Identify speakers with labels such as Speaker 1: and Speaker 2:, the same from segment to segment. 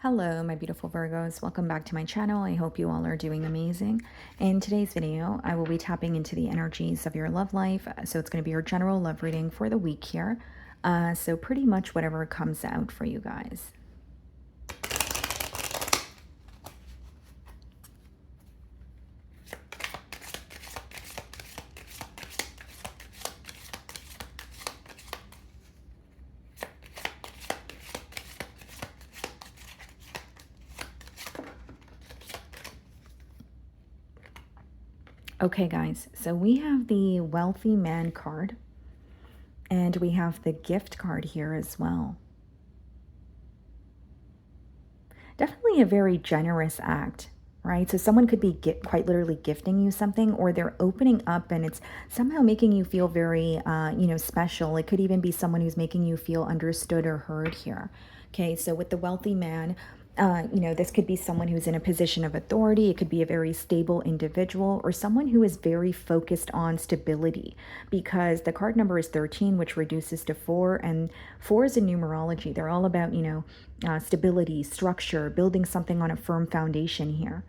Speaker 1: Hello, my beautiful Virgos. Welcome back to my channel. I hope you all are doing amazing. In today's video, I will be tapping into the energies of your love life. So it's going to be your general love reading for the week here. So pretty much whatever comes out for you guys. Okay, guys, so we have the Wealthy Man card, and we have the Gift card here as well. Definitely a very generous act, right? So someone could be quite literally gifting you something, or they're opening up and it's somehow making you feel very, special. It could even be someone who's making you feel understood or heard here. Okay, so with the Wealthy Man, this could be someone who's in a position of authority. It could be a very stable individual or someone who is very focused on stability, because the card number is 13, which reduces to 4. And 4 is in numerology. They're all about, stability, structure, building something on a firm foundation here.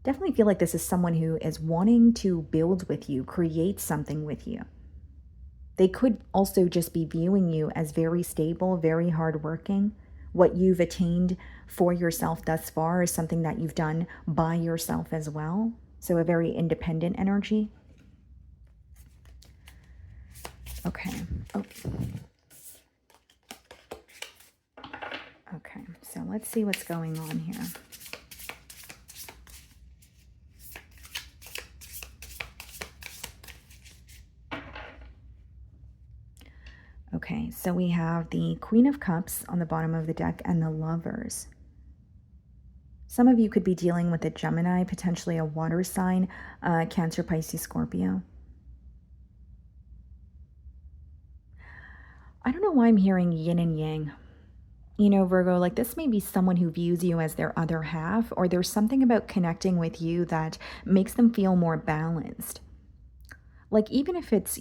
Speaker 1: Definitely feel like this is someone who is wanting to build with you, create something with you. They could also just be viewing you as very stable, very hardworking. What you've attained for yourself thus far is something that you've done by yourself as well. So a very independent energy. Okay. Oh. Okay, so let's see what's going on here. Okay, so we have the Queen of Cups on the bottom of the deck and the Lovers. Some of you could be dealing with a Gemini, potentially a water sign, Cancer, Pisces, Scorpio. I don't know why I'm hearing yin and yang. You know, Virgo, like this may be someone who views you as their other half, or there's something about connecting with you that makes them feel more balanced. Like, even if it's,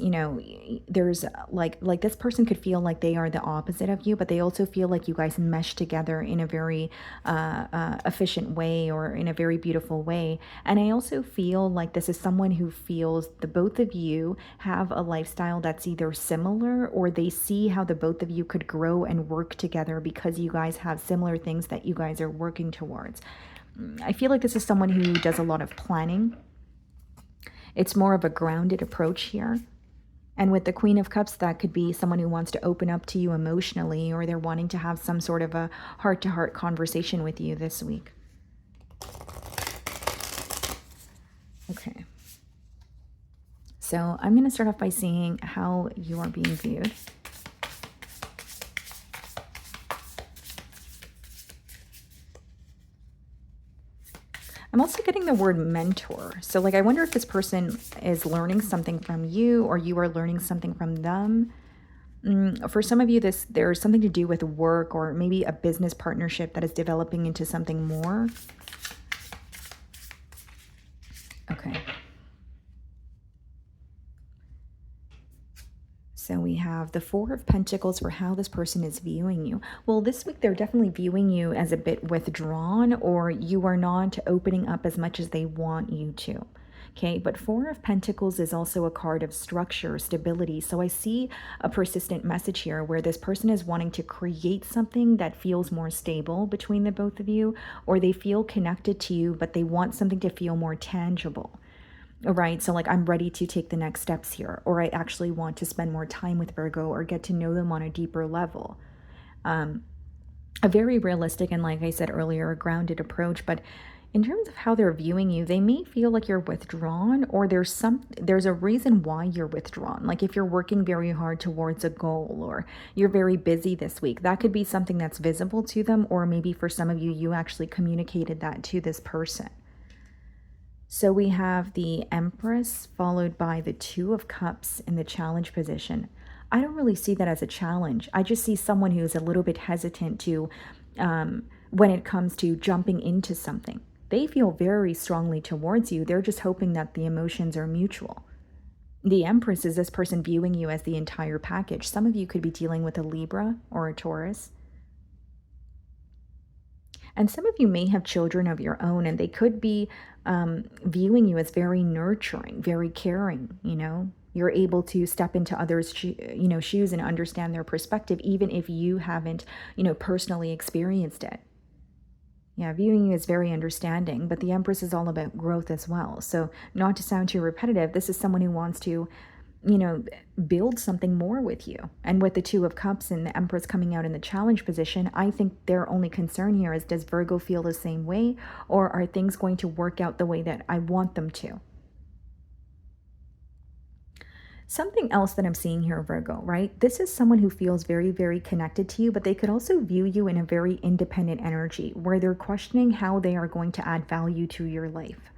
Speaker 1: there's like this person could feel like they are the opposite of you, but they also feel like you guys mesh together in a very efficient way, or in a very beautiful way. And I also feel like this is someone who feels the both of you have a lifestyle that's either similar, or they see how the both of you could grow and work together because you guys have similar things that you guys are working towards. I feel like this is someone who does a lot of planning. It's more of a grounded approach here. And with the Queen of Cups, that could be someone who wants to open up to you emotionally, or they're wanting to have some sort of a heart-to-heart conversation with you this week. Okay. So I'm going to start off by seeing how you are being viewed. I'm also getting the word mentor. So like, I wonder if this person is learning something from you, or you are learning something from them. For some of you, there's something to do with work, or maybe a business partnership that is developing into something more. Okay. So we have the Four of Pentacles for how this person is viewing you. Well, this week they're definitely viewing you as a bit withdrawn, or you are not opening up as much as they want you to. Okay, but Four of Pentacles is also a card of structure, stability. So I see a persistent message here where this person is wanting to create something that feels more stable between the both of you, or they feel connected to you, but they want something to feel more tangible. Right, so like, I'm ready to take the next steps here, or I actually want to spend more time with Virgo, or get to know them on a deeper level. A very realistic and, like I said earlier, a grounded approach. But in terms of how they're viewing you, they may feel like you're withdrawn, or there's a reason why you're withdrawn. Like if you're working very hard towards a goal, or you're very busy this week, that could be something that's visible to them, or maybe for some of you, you actually communicated that to this person. So we have the Empress followed by the Two of Cups in the challenge position. I don't really see that as a challenge. I just see someone who's a little bit hesitant to, when it comes to jumping into something. They feel very strongly towards you. They're just hoping that the emotions are mutual. The Empress is this person viewing you as the entire package. Some of you could be dealing with a Libra or a Taurus. And some of you may have children of your own, and they could be viewing you as very nurturing, very caring. You're able to step into others' shoes and understand their perspective, even if you haven't, personally experienced it. Yeah, viewing you as very understanding, but the Empress is all about growth as well. So, not to sound too repetitive, this is someone who wants to, you know, build something more with you. And with the Two of Cups and the Empress coming out in the challenge position, I think their only concern here is, does Virgo feel the same way, or are things going to work out the way that I want them to? Something else that I'm seeing here, Virgo, right? This is someone who feels very, very connected to you, but they could also view you in a very independent energy where they're questioning how they are going to add value to your life,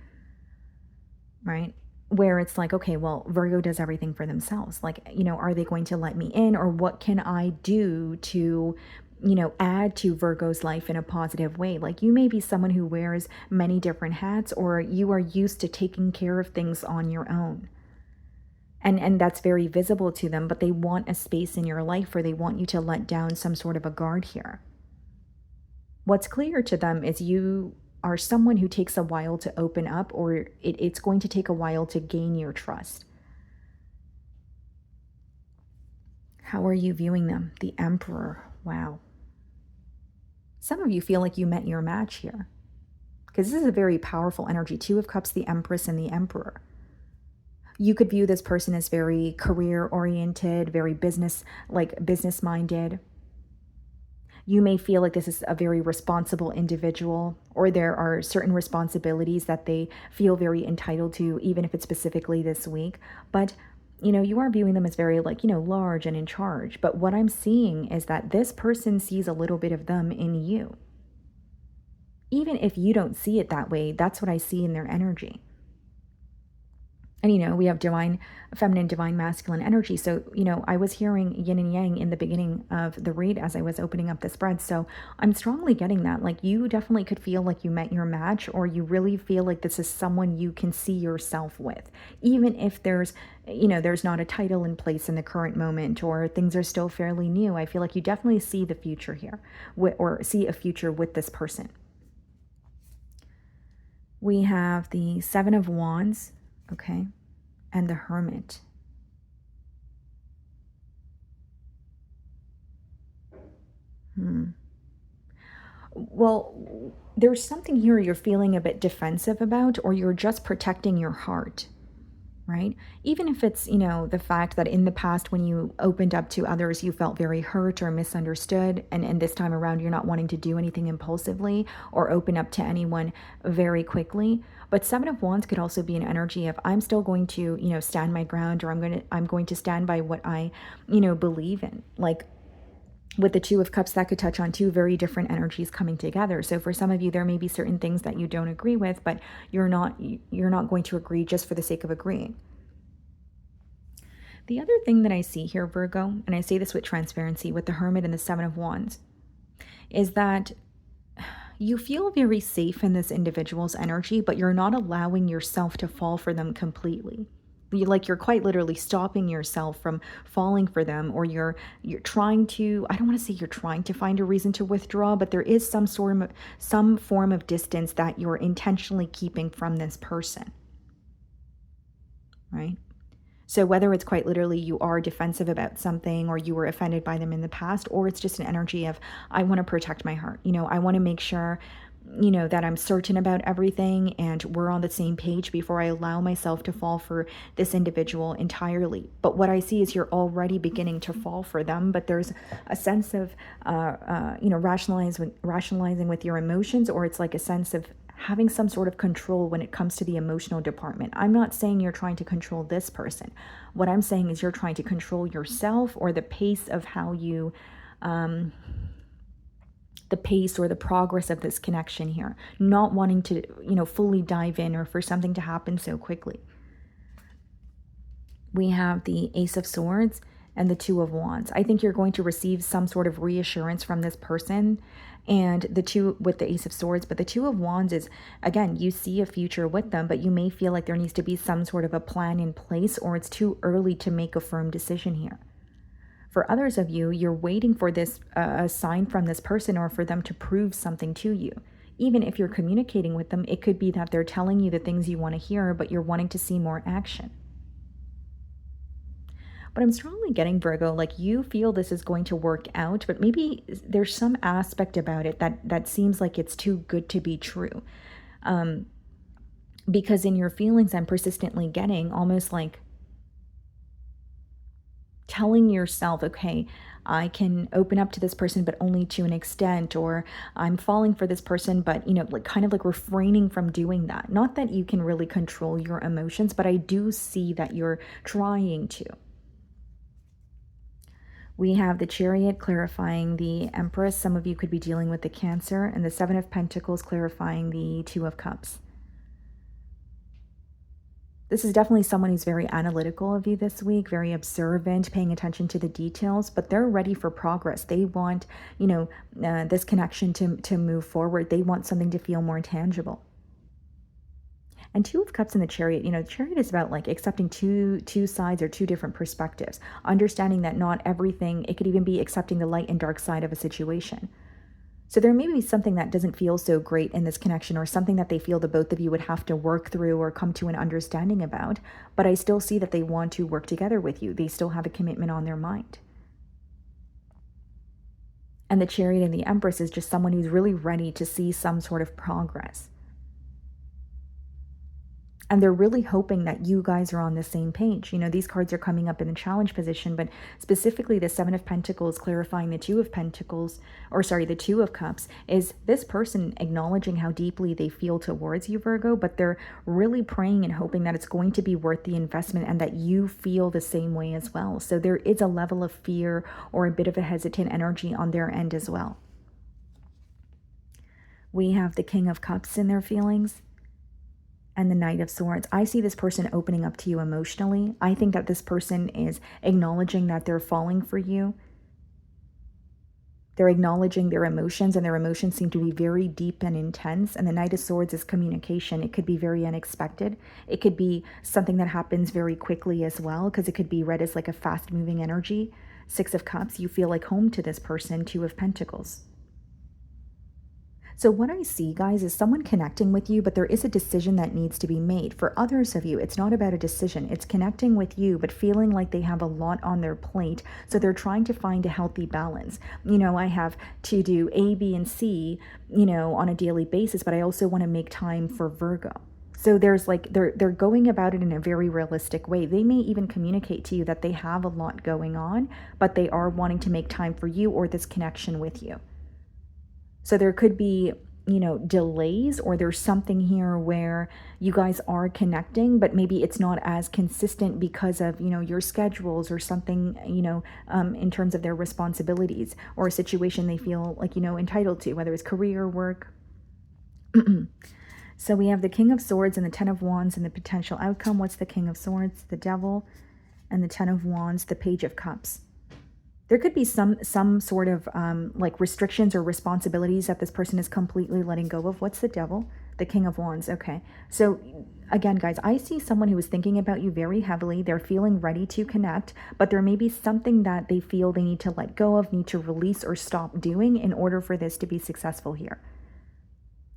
Speaker 1: right? Where it's like, okay, well, Virgo does everything for themselves. Like, are they going to let me in, or what can I do to, add to Virgo's life in a positive way? Like, you may be someone who wears many different hats, or you are used to taking care of things on your own. And that's very visible to them, but they want a space in your life where they want you to let down some sort of a guard here. What's clear to them is you are someone who takes a while to open up, or it's going to take a while to gain your trust. How are you viewing them? The Emperor. Wow. Some of you feel like you met your match here, because this is a very powerful energy. Two of Cups, the Empress, and the Emperor. You could view this person as very career oriented, very business minded. You may feel like this is a very responsible individual, or there are certain responsibilities that they feel very entitled to, even if it's specifically this week. But, you are viewing them as very large and in charge. But what I'm seeing is that this person sees a little bit of them in you. Even if you don't see it that way, that's what I see in their energy. And, we have divine feminine, divine masculine energy. So, I was hearing yin and yang in the beginning of the read as I was opening up the spread. So I'm strongly getting that. Like, you definitely could feel like you met your match, or you really feel like this is someone you can see yourself with. Even if there's not a title in place in the current moment, or things are still fairly new, I feel like you definitely see the future here, or see a future with this person. We have the Seven of Wands. Okay, and the Hermit. Well, there's something here you're feeling a bit defensive about, or you're just protecting your heart, right? Even if it's, the fact that in the past when you opened up to others, you felt very hurt or misunderstood. And this time around, you're not wanting to do anything impulsively or open up to anyone very quickly. But Seven of Wands could also be an energy of, I'm still going to, stand my ground, or I'm going to stand by what I, believe in. Like, with the Two of Cups, that could touch on two very different energies coming together. So for some of you, there may be certain things that you don't agree with, but you're not going to agree just for the sake of agreeing. The other thing that I see here, Virgo, and I say this with transparency with the Hermit and the Seven of Wands, is that you feel very safe in this individual's energy, but you're not allowing yourself to fall for them completely. You're quite literally stopping yourself from falling for them, or you're trying to, I don't want to say you're trying to find a reason to withdraw, but there is some form of distance that you're intentionally keeping from this person, right? So whether it's quite literally you are defensive about something, or you were offended by them in the past, or it's just an energy of, I want to protect my heart. I want to make sure that I'm certain about everything and we're on the same page before I allow myself to fall for this individual entirely. But what I see is you're already beginning to fall for them, but there's a sense of, rationalizing with your emotions, or it's like a sense of having some sort of control when it comes to the emotional department. I'm not saying you're trying to control this person. What I'm saying is you're trying to control yourself, or the pace of how you, the pace or the progress of this connection here, not wanting to, fully dive in, or for something to happen so quickly. We have the Ace of Swords and the Two of Wands. I think you're going to receive some sort of reassurance from this person, and the two with the Ace of Swords. But the Two of Wands is, again, you see a future with them, but you may feel like there needs to be some sort of a plan in place, or it's too early to make a firm decision here. For others of you, you're waiting for this a sign from this person or for them to prove something to you. Even if you're communicating with them, it could be that they're telling you the things you want to hear, but you're wanting to see more action. But I'm strongly getting, Virgo, like you feel this is going to work out, but maybe there's some aspect about it that seems like it's too good to be true. Um, because in your feelings, I'm persistently getting almost like telling yourself, okay, I can open up to this person, but only to an extent, or I'm falling for this person, but like kind of like refraining from doing that. Not that you can really control your emotions, but I do see that you're trying to. We have the Chariot clarifying the Empress. Some of you could be dealing with the Cancer, and the Seven of Pentacles clarifying the Two of Cups. This is definitely someone who's very analytical of you this week, very observant, paying attention to the details, but they're ready for progress. They want, this connection to move forward. They want something to feel more tangible. And Two of Cups in the Chariot, the Chariot is about like accepting two sides or two different perspectives, understanding that not everything, it could even be accepting the light and dark side of a situation. So there may be something that doesn't feel so great in this connection, or something that they feel the both of you would have to work through or come to an understanding about, but I still see that they want to work together with you. They still have a commitment on their mind. And the Chariot and the Empress is just someone who's really ready to see some sort of progress. And they're really hoping that you guys are on the same page. These cards are coming up in the challenge position, but specifically the Seven of Pentacles clarifying the Two of Pentacles, the Two of Cups, is this person acknowledging how deeply they feel towards you, Virgo, but they're really praying and hoping that it's going to be worth the investment and that you feel the same way as well. So there is a level of fear or a bit of a hesitant energy on their end as well. We have the King of Cups in their feelings. And the Knight of Swords. I see this person opening up to you emotionally. I think that this person is acknowledging that they're falling for you. They're acknowledging their emotions, and their emotions seem to be very deep and intense. And the Knight of Swords is communication. It could be very unexpected. It could be something that happens very quickly as well, because it could be read as like a fast-moving energy. Six of Cups, you feel like home to this person. Two of Pentacles. So what I see, guys, is someone connecting with you, but there is a decision that needs to be made. For others of you, it's not about a decision. It's connecting with you, but feeling like they have a lot on their plate. So they're trying to find a healthy balance. I have to do A, B, and C, on a daily basis, but I also want to make time for Virgo. So there's like, they're going about it in a very realistic way. They may even communicate to you that they have a lot going on, but they are wanting to make time for you or this connection with you. So there could be, delays, or there's something here where you guys are connecting, but maybe it's not as consistent because of, your schedules or something, in terms of their responsibilities or a situation they feel like, entitled to, whether it's career, work. So we have the King of Swords and the Ten of Wands and the potential outcome. What's the King of Swords? The Devil. And the Ten of Wands, the Page of Cups. There could be some sort of like restrictions or responsibilities that this person is completely letting go of. What's the Devil? The King of Wands. Okay. So again, guys, I see someone who is thinking about you very heavily. They're feeling ready to connect, but there may be something that they feel they need to let go of, need to release or stop doing in order for this to be successful here.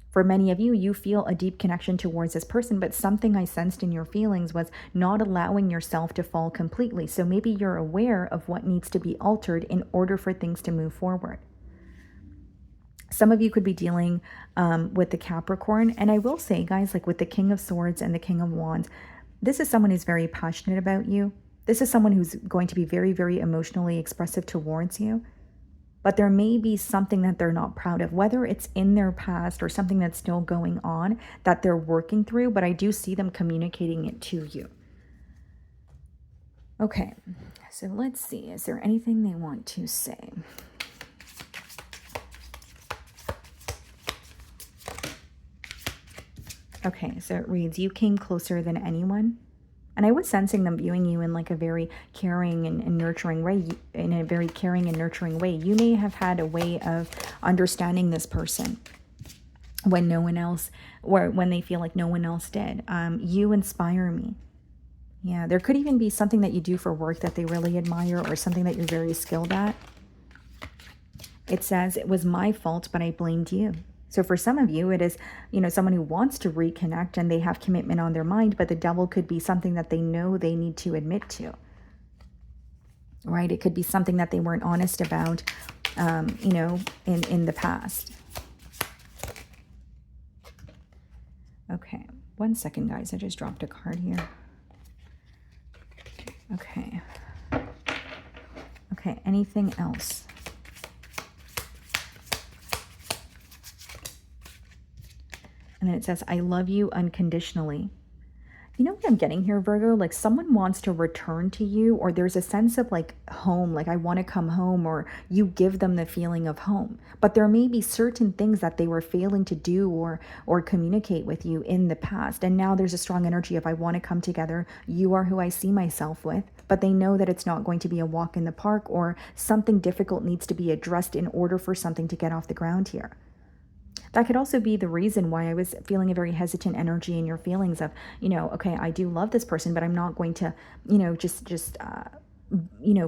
Speaker 1: For many of you, you feel a deep connection towards this person, but something I sensed in your feelings was not allowing yourself to fall completely. So maybe you're aware of what needs to be altered in order for things to move forward. Some of you could be dealing with the Capricorn. And I will say, guys, like with the King of Swords and the King of Wands, this is someone who's very passionate about you. This is someone who's going to be very, very emotionally expressive towards you. But there may be something that they're not proud of, whether it's in their past or something that's still going on that they're working through, but I do see them communicating it to you. Okay, so let's see. Is there anything they want to say? Okay, so it reads, you came closer than anyone. And I was sensing them viewing you in like a very caring and nurturing way, You may have had a way of understanding this person when no one else, or when they feel like no one else did. You inspire me. Yeah, there could even be something that you do for work that they really admire, or something that you're very skilled at. It says, it was my fault, but I blamed you. So for some of you, it is, someone who wants to reconnect and they have commitment on their mind, but the devil could be something that they know they need to admit to, right? It could be something that they weren't honest about, in the past. Okay, 1 second, guys. I just dropped a card here. Okay. Okay, anything else? And then it says, I love you unconditionally. You know what I'm getting here, Virgo? Like someone wants to return to you, or there's a sense of like home, like I want to come home, or you give them the feeling of home. But there may be certain things that they were failing to do or communicate with you in the past. And now there's a strong energy of I want to come together. You are who I see myself with. But they know that it's not going to be a walk in the park, or something difficult needs to be addressed in order for something to get off the ground here. That could also be the reason why I was feeling a very hesitant energy in your feelings of, okay, I do love this person, but I'm not going to,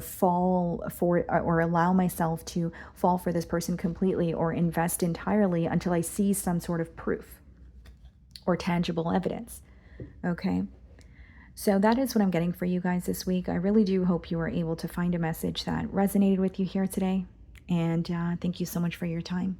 Speaker 1: fall for, or allow myself to fall for this person completely or invest entirely until I see some sort of proof or tangible evidence. Okay. So that is what I'm getting for you guys this week. I really do hope you were able to find a message that resonated with you here today. And thank you so much for your time.